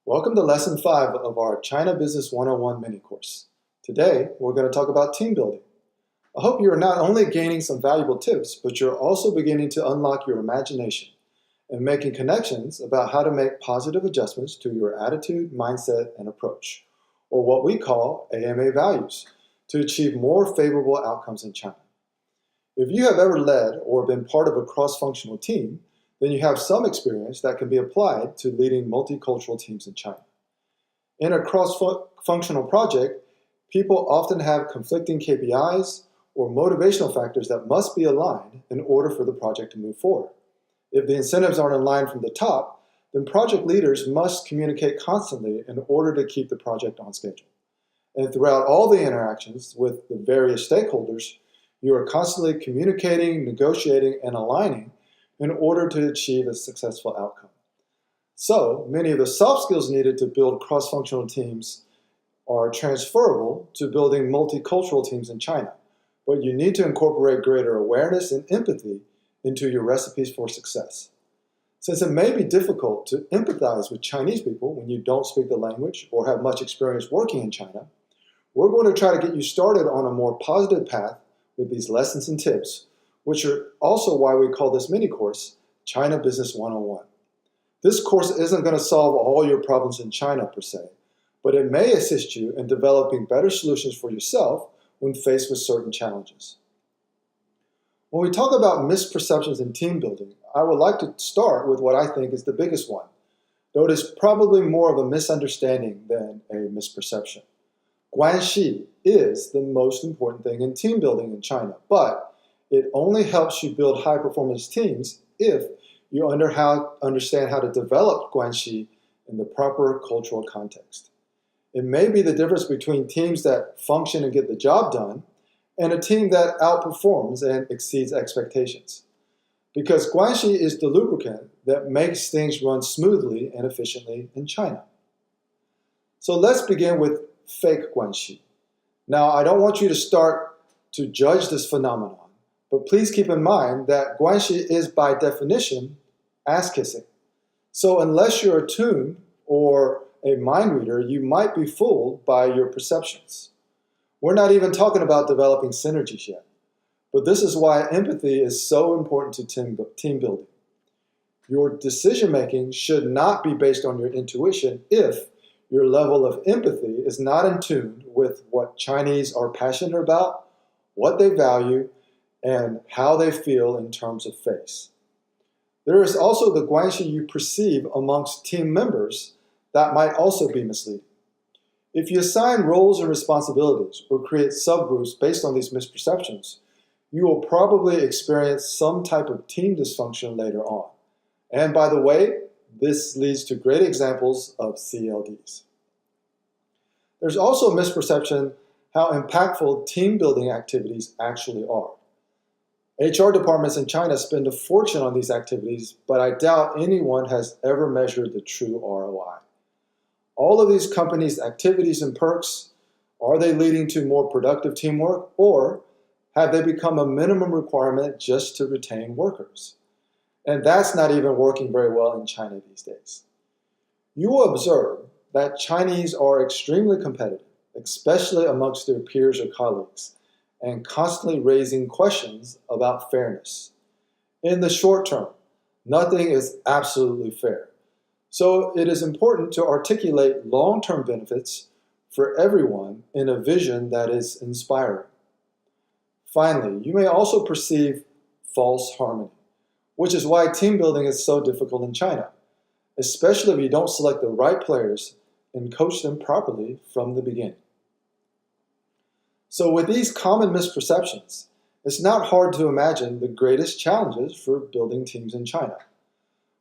Welcome to Lesson 5 of our China Business 101 mini course. Today, we're going to talk about team building. I hope you are not only gaining some valuable tips, but you're also beginning to unlock your imagination and making connections about how to make positive adjustments to your attitude, mindset, and approach, or what we call AMA values, to achieve more favorable outcomes in China. If you have ever led or been part of a cross-functional team, then you have some experience that can be applied to leading multicultural teams in China. In a cross-functional project, people often have conflicting KPIs or motivational factors that must be aligned in order for the project to move forward. If the incentives aren't aligned from the top, then project leaders must communicate constantly in order to keep the project on schedule. And throughout all the interactions with the various stakeholders, you are constantly communicating, negotiating, and aligning in order to achieve a successful outcome. So, many of the soft skills needed to build cross-functional teams are transferable to building multicultural teams in China, but you need to incorporate greater awareness and empathy into your recipes for success. Since it may be difficult to empathize with Chinese people when you don't speak the language or have much experience working in China, we're going to try to get you started on a more positive path with these lessons and tips, which are also why we call this mini course China Business 101. This course isn't going to solve all your problems in China per se, but it may assist you in developing better solutions for yourself when faced with certain challenges. When we talk about misperceptions in team building, I would like to start with what I think is the biggest one, though it is probably more of a misunderstanding than a misperception. Guanxi is the most important thing in team building in China, but it only helps you build high-performance teams if you understand how to develop Guanxi in the proper cultural context. It may be the difference between teams that function and get the job done and a team that outperforms and exceeds expectations. Because Guanxi is the lubricant that makes things run smoothly and efficiently in China. So let's begin with fake Guanxi. Now, I don't want you to start to judge this phenomenon, but please keep in mind that Guanxi is by definition ass-kissing. So unless you're attuned or a mind reader, you might be fooled by your perceptions. We're not even talking about developing synergies yet, but this is why empathy is so important to team building. Your decision-making should not be based on your intuition if your level of empathy is not in tune with what Chinese are passionate about, what they value, and how they feel in terms of face. There is also the Guanxi you perceive amongst team members that might also be misleading. If you assign roles and responsibilities or create subgroups based on these misperceptions, you will probably experience some type of team dysfunction later on. And by the way, this leads to great examples of CLDs. There's also a misperception how impactful team building activities actually are. HR departments in China spend a fortune on these activities, but I doubt anyone has ever measured the true ROI. All of these companies' activities and perks, are they leading to more productive teamwork, or have they become a minimum requirement just to retain workers? And that's not even working very well in China these days. You will observe that Chinese are extremely competitive, especially amongst their peers or colleagues, and constantly raising questions about fairness. In the short term, nothing is absolutely fair. So it is important to articulate long-term benefits for everyone in a vision that is inspiring. Finally, you may also perceive false harmony, which is why team building is so difficult in China, especially if you don't select the right players and coach them properly from the beginning. So with these common misperceptions, it's not hard to imagine the greatest challenges for building teams in China.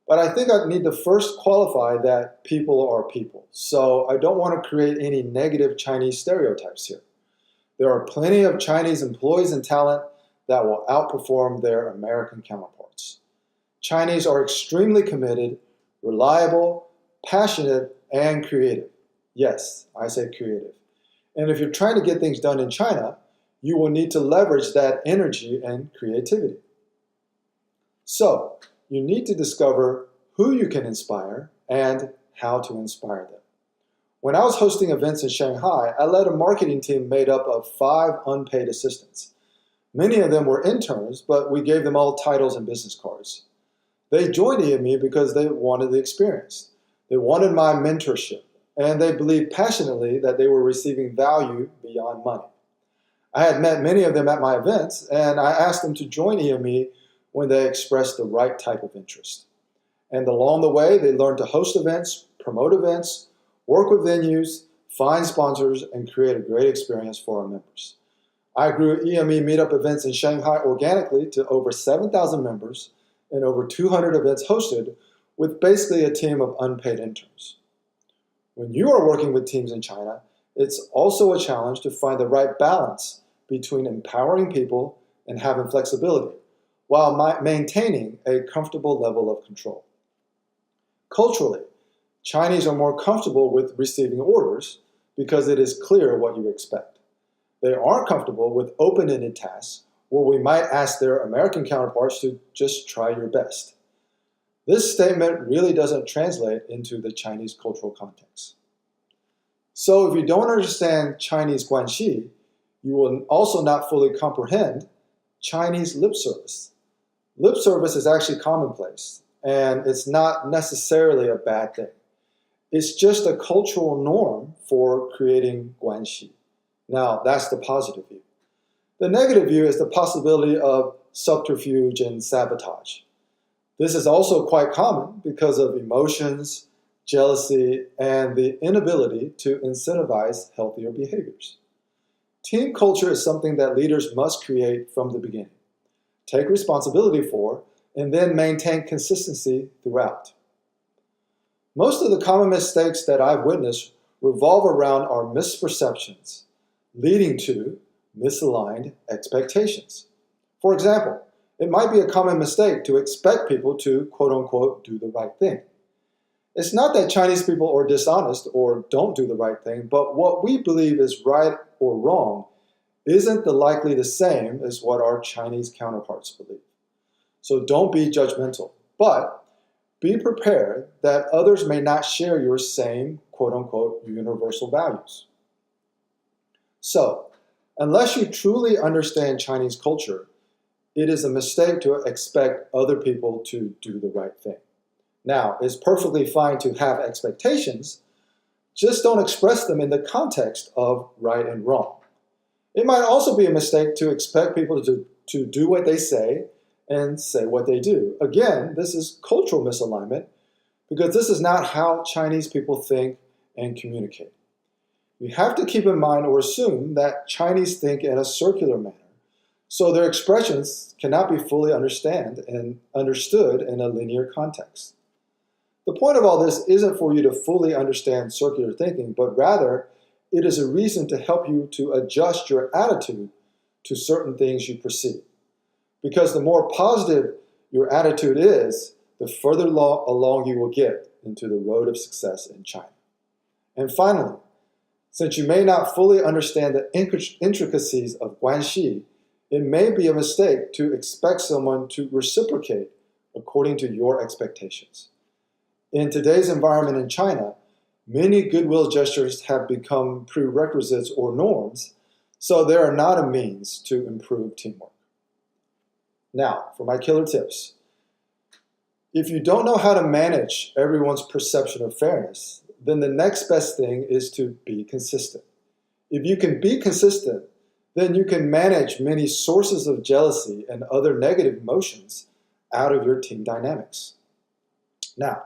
But I think I need to first qualify that people are people. So I don't want to create any negative Chinese stereotypes here. There are plenty of Chinese employees and talent that will outperform their American counterparts. Chinese are extremely committed, reliable, passionate, and creative. Yes, I say creative. And if you're trying to get things done in China, you will need to leverage that energy and creativity. So, you need to discover who you can inspire and how to inspire them. When I was hosting events in Shanghai, I led a marketing team made up of 5 unpaid assistants. Many of them were interns, but we gave them all titles and business cards. They joined EME because they wanted the experience. They wanted my mentorship, and they believed passionately that they were receiving value beyond money. I had met many of them at my events, and I asked them to join EME when they expressed the right type of interest. And along the way, they learned to host events, promote events, work with venues, find sponsors, and create a great experience for our members. I grew EME meetup events in Shanghai organically to over 7,000 members and over 200 events hosted with basically a team of unpaid interns. When you are working with teams in China, it's also a challenge to find the right balance between empowering people and having flexibility, while maintaining a comfortable level of control. Culturally, Chinese are more comfortable with receiving orders because it is clear what you expect. They aren't comfortable with open-ended tasks where we might ask their American counterparts to just try your best. This statement really doesn't translate into the Chinese cultural context. So if you don't understand Chinese guanxi, you will also not fully comprehend Chinese lip service. Lip service is actually commonplace, and it's not necessarily a bad thing. It's just a cultural norm for creating guanxi. Now, that's the positive view. The negative view is the possibility of subterfuge and sabotage. This is also quite common because of emotions, jealousy, and the inability to incentivize healthier behaviors. Team culture is something that leaders must create from the beginning, take responsibility for, and then maintain consistency throughout. Most of the common mistakes that I've witnessed revolve around our misperceptions, leading to misaligned expectations. For example, it might be a common mistake to expect people to, quote-unquote, do the right thing. It's not that Chinese people are dishonest or don't do the right thing, but what we believe is right or wrong isn't likely the same as what our Chinese counterparts believe. So don't be judgmental, but be prepared that others may not share your same, quote-unquote, universal values. So, unless you truly understand Chinese culture, it is a mistake to expect other people to do the right thing. Now, it's perfectly fine to have expectations, just don't express them in the context of right and wrong. It might also be a mistake to expect people to do what they say and say what they do. Again, this is cultural misalignment because this is not how Chinese people think and communicate. You have to keep in mind or assume that Chinese think in a circular manner, so their expressions cannot be fully understood in a linear context. The point of all this isn't for you to fully understand circular thinking, but rather it is a reason to help you to adjust your attitude to certain things you perceive. Because the more positive your attitude is, the further along you will get into the road of success in China. And finally, since you may not fully understand the intricacies of guanxi, it may be a mistake to expect someone to reciprocate according to your expectations. In today's environment in China, many goodwill gestures have become prerequisites or norms, so they are not a means to improve teamwork. Now, for my killer tips. If you don't know how to manage everyone's perception of fairness, then the next best thing is to be consistent. If you can be consistent, then you can manage many sources of jealousy and other negative emotions out of your team dynamics. Now,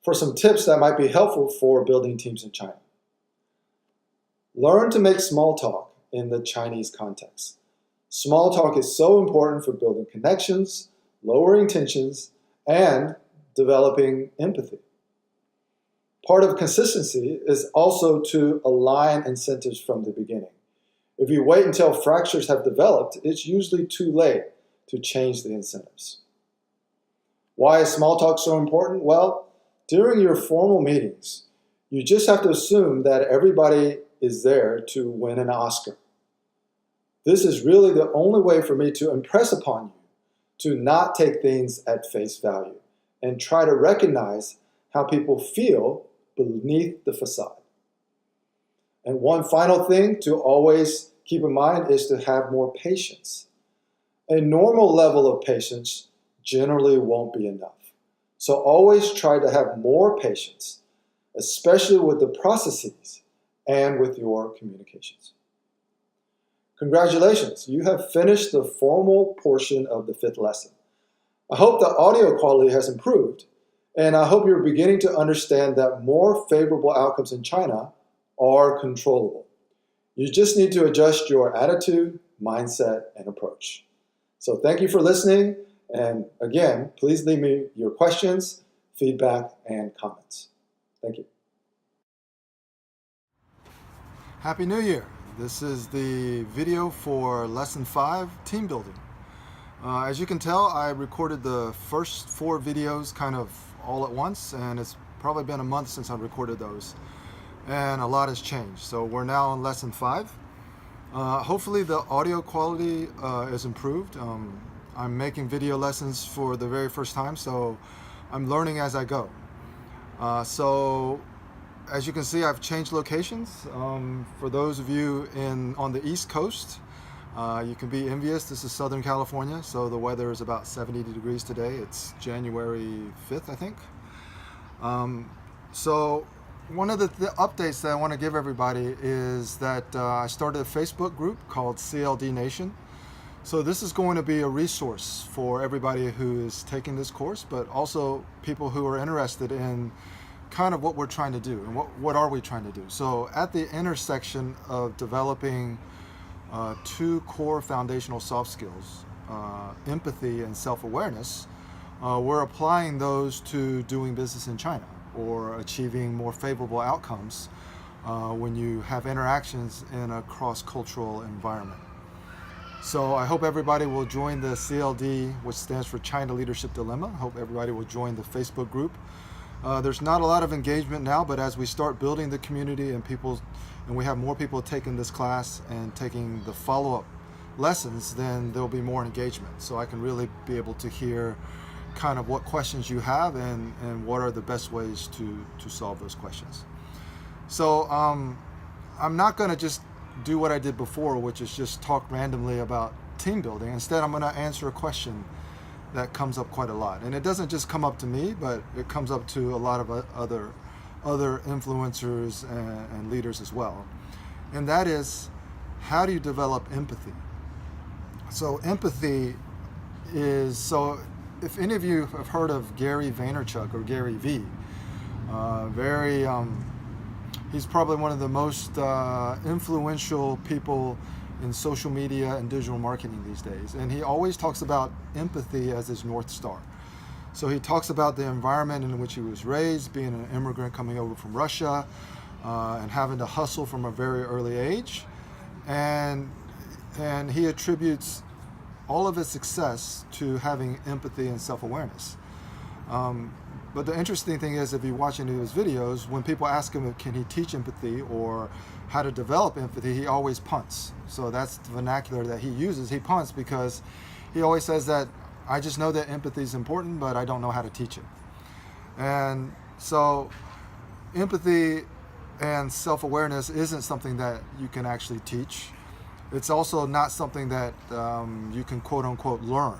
for some tips that might be helpful for building teams in China. Learn to make small talk in the Chinese context. Small talk is so important for building connections, lowering tensions, and developing empathy. Part of consistency is also to align incentives from the beginning. If you wait until fractures have developed, it's usually too late to change the incentives. Why is small talk so important? Well, during your formal meetings, you just have to assume that everybody is there to win an Oscar. This is really the only way for me to impress upon you to not take things at face value and try to recognize how people feel beneath the facade. And one final thing to always keep in mind is to have more patience. A normal level of patience generally won't be enough. So always try to have more patience, especially with the processes and with your communications. Congratulations, you have finished the formal portion of the 5th lesson. I hope the audio quality has improved, and I hope you're beginning to understand that more favorable outcomes in China are controllable. You just need to adjust your attitude, mindset, and approach. So thank you for listening, and again, please leave me your questions, feedback, and comments. Thank you. Happy New Year! This is the video for Lesson 5, Team Building. As you can tell, I recorded the first 4 videos kind of all at once, and it's probably been a month since I recorded those. And a lot has changed. So we're now on Lesson 5. Hopefully the audio quality is improved. I'm making video lessons for the very first time, so I'm learning as I go. So as you can see, I've changed locations. For those of you on the East Coast, you can be envious. This is Southern California, so the weather is about 70 degrees today. It's January 5th, I think. So one of the updates that I want to give everybody is that I started a Facebook group called CLD Nation. So this is going to be a resource for everybody who is taking this course, but also people who are interested in kind of what we're trying to do and what are we trying to do. So at the intersection of developing 2 core foundational soft skills, empathy and self-awareness, we're applying those to doing business in China or achieving more favorable outcomes when you have interactions in a cross-cultural environment. So I hope everybody will join the CLD, which stands for China Leadership Dilemma. I hope everybody will join the Facebook group. There's not a lot of engagement now, but as we start building the community and we have more people taking this class and taking the follow-up lessons, then there'll be more engagement. So I can really be able to hear kind of what questions you have and what are the best ways to solve those questions. So I'm not going to just do what I did before, which is just talk randomly about team building. Instead, I'm going to answer a question that comes up quite a lot. And it doesn't just come up to me, but it comes up to a lot of other influencers and leaders as well. And that is, how do you develop empathy? So empathy is, so if any of you have heard of Gary Vaynerchuk or Gary V, he's probably one of the most influential people in social media and digital marketing these days. And he always talks about empathy as his North Star. So he talks about the environment in which he was raised, being an immigrant coming over from Russia, and having to hustle from a very early age. And he attributes all of his success to having empathy and self-awareness. But the interesting thing is, if you watch any of his videos, when people ask him, can he teach empathy or how to develop empathy, he always punts. So that's the vernacular that he uses. He punts because he always says that, I just know that empathy is important, but I don't know how to teach it. And so empathy and self-awareness isn't something that you can actually teach. It's also not something that you can quote unquote learn.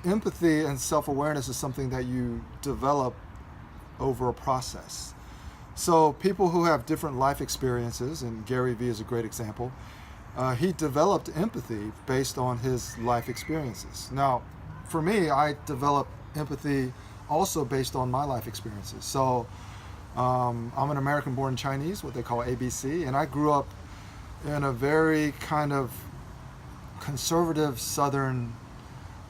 Empathy and self-awareness is something that you develop over a process. So people who have different life experiences, and Gary Vee is a great example, he developed empathy based on his life experiences. Now, for me, I developed empathy also based on my life experiences. So I'm an American-born Chinese, what they call ABC, and I grew up in a very kind of conservative southern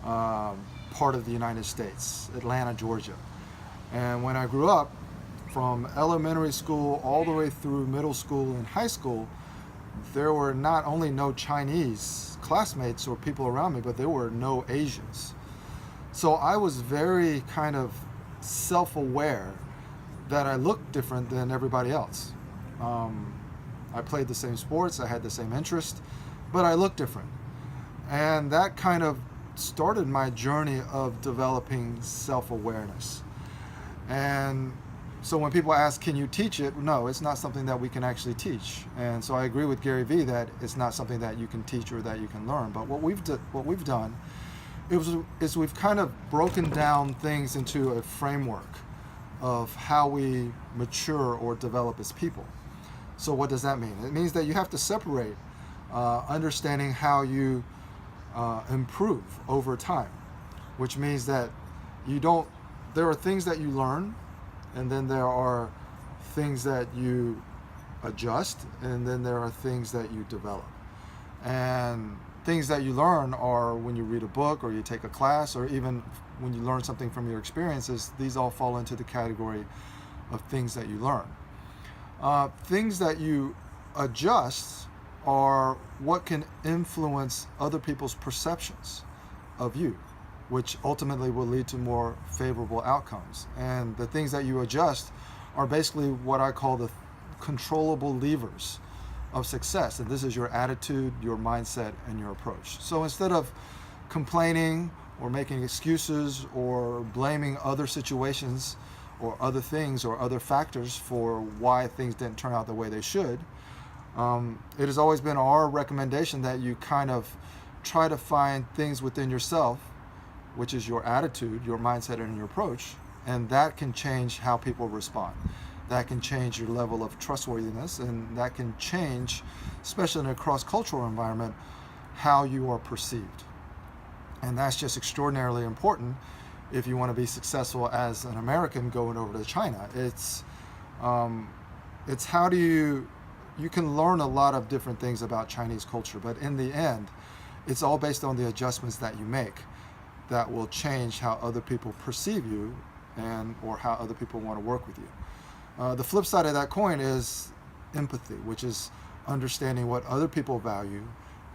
part of the United States, Atlanta, Georgia. And when I grew up, from elementary school all the way through middle school and high school, there were not only no Chinese classmates or people around me, but there were no Asians. So I was very kind of self-aware that I looked different than everybody else. I played the same sports, I had the same interest, but I looked different. And that kind of started my journey of developing self-awareness. And So when people ask, can you teach it? No, it's not something that we can actually teach. And so I agree with Gary Vee that it's not something that you can teach or that you can learn. But what we've done is we've kind of broken down things into a framework of how we mature or develop as people. So what does that mean? It means that you have to separate understanding how you improve over time, which means that there are things that you learn, and then there are things that you adjust, and then there are things that you develop. And things that you learn are when you read a book or you take a class, or even when you learn something from your experiences. These all fall into the category of things that you learn. Things that you adjust are what can influence other people's perceptions of you, which ultimately will lead to more favorable outcomes. And the things that you adjust are basically what I call the controllable levers of success. And this is your attitude, your mindset, and your approach. So instead of complaining or making excuses or blaming other situations or other things or other factors for why things didn't turn out the way they should, it has always been our recommendation that you kind of try to find things within yourself, which is your attitude, your mindset, and your approach, and that can change how people respond. That can change your level of trustworthiness, and that can change, especially in a cross-cultural environment, how you are perceived. And that's just extraordinarily important if you want to be successful as an American going over to China. It's how do you can learn a lot of different things about Chinese culture, but in the end, it's all based on the adjustments that you make that will change how other people perceive you or how other people want to work with you. The flip side of that coin is empathy, which is understanding what other people value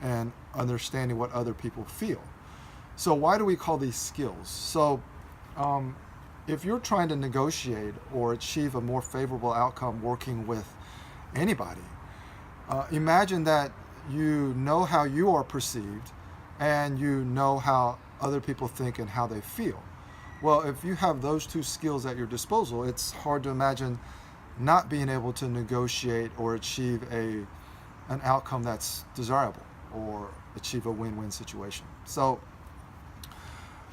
and understanding what other people feel. So why do we call these skills? So if you're trying to negotiate or achieve a more favorable outcome working with anybody, imagine that you know how you are perceived and you know how other people think and how they feel. Well, if you have those two skills at your disposal, it's hard to imagine not being able to negotiate or achieve an outcome that's desirable or achieve a win-win situation. So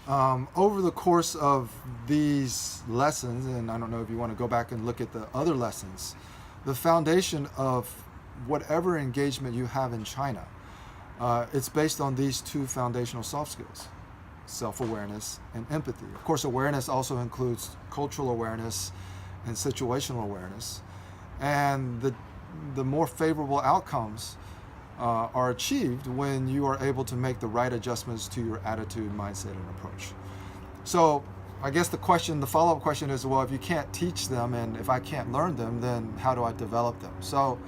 over the course of these lessons, and I don't know if you want to go back and look at the other lessons, the foundation of whatever engagement you have in China, it's based on these two foundational soft skills: self-awareness and empathy. Of course, awareness also includes cultural awareness and situational awareness. And the more favorable outcomes are achieved when you are able to make the right adjustments to your attitude, mindset, and approach. So I guess the follow-up question is, well, if you can't teach them and if I can't learn them, then how do I develop them? So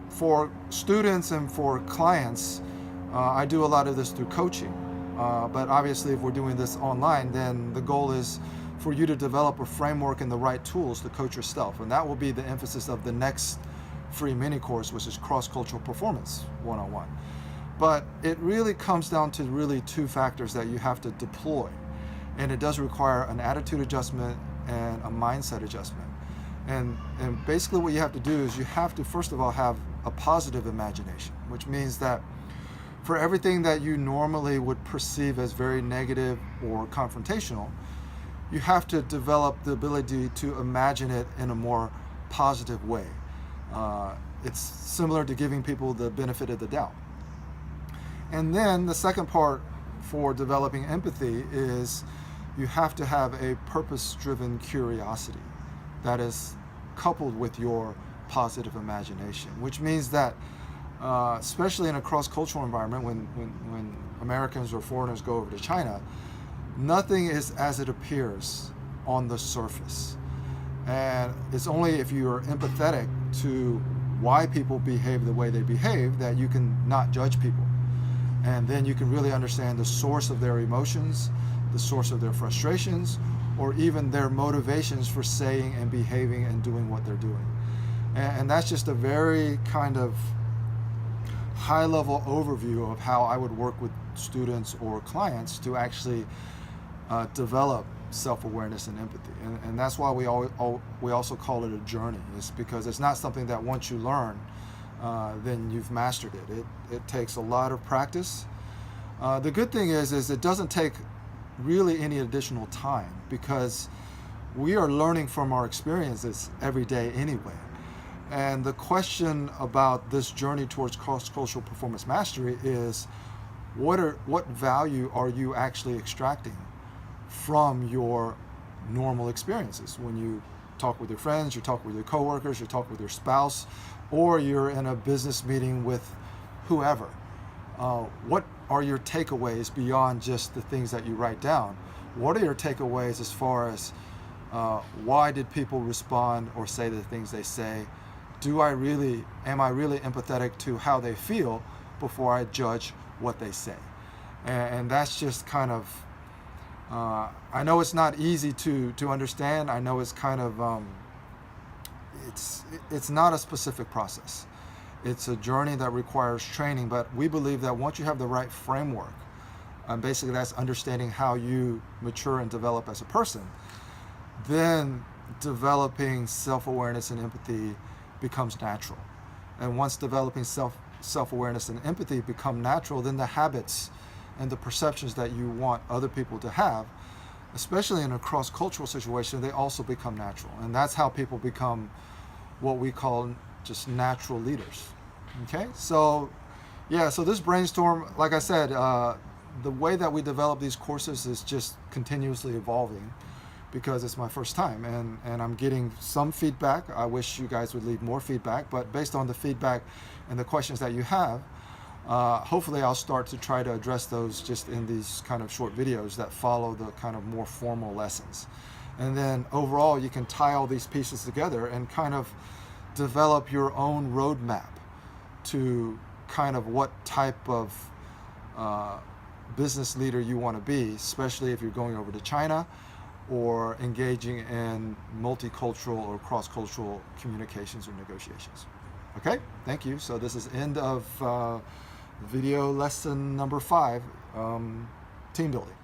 for students and for clients, I do a lot of this through coaching. But obviously, if we're doing this online, then the goal is for you to develop a framework and the right tools to coach yourself. And that will be the emphasis of the next free mini course, which is Cross-Cultural Performance 101. But it really comes down to really two factors that you have to deploy. And it does require an attitude adjustment and a mindset adjustment. And basically what you have to do is you have to, first of all, have a positive imagination, which means that for everything that you normally would perceive as very negative or confrontational, you have to develop the ability to imagine it in a more positive way. It's similar to giving people the benefit of the doubt. And then the second part for developing empathy is you have to have a purpose-driven curiosity that is coupled with your positive imagination, which means that especially in a cross-cultural environment, when Americans or foreigners go over to China, nothing is as it appears on the surface. And it's only if you are empathetic to why people behave the way they behave that you can not judge people. And then you can really understand the source of their emotions, the source of their frustrations, or even their motivations for saying and behaving and doing what they're doing. And that's just a very kind of high-level overview of how I would work with students or clients to actually develop self-awareness and empathy. And that's why we also call it a journey. It's because it's not something that once you learn, then you've mastered it. It takes a lot of practice. The good thing is it doesn't take really any additional time, because we are learning from our experiences every day anyway. And the question about this journey towards cross-cultural performance mastery is, what value are you actually extracting from your normal experiences? When you talk with your friends, you talk with your coworkers, you talk with your spouse, or you're in a business meeting with whoever. What are your takeaways beyond just the things that you write down? What are your takeaways as far as why did people respond or say the things they say? Am I really empathetic to how they feel before I judge what they say? And that's just kind of, I know it's not easy to understand. I know it's kind of, it's not a specific process. It's a journey that requires training, but we believe that once you have the right framework, basically that's understanding how you mature and develop as a person, then developing self-awareness and empathy becomes natural. And once developing self-awareness and empathy become natural, then the habits and the perceptions that you want other people to have, especially in a cross-cultural situation, they also become natural. And that's how people become what we call just natural leaders. Okay, so yeah, so this brainstorm, like I said, the way that we develop these courses is just continuously evolving, because it's my first time, and I'm getting some feedback. I wish you guys would leave more feedback, but based on the feedback and the questions that you have, hopefully I'll start to try to address those just in these kind of short videos that follow the kind of more formal lessons. And then overall, you can tie all these pieces together and kind of develop your own roadmap to kind of what type of business leader you want to be, especially if you're going over to China or engaging in multicultural or cross-cultural communications or negotiations. Okay, thank you. So this is end of video lesson number 5, team building.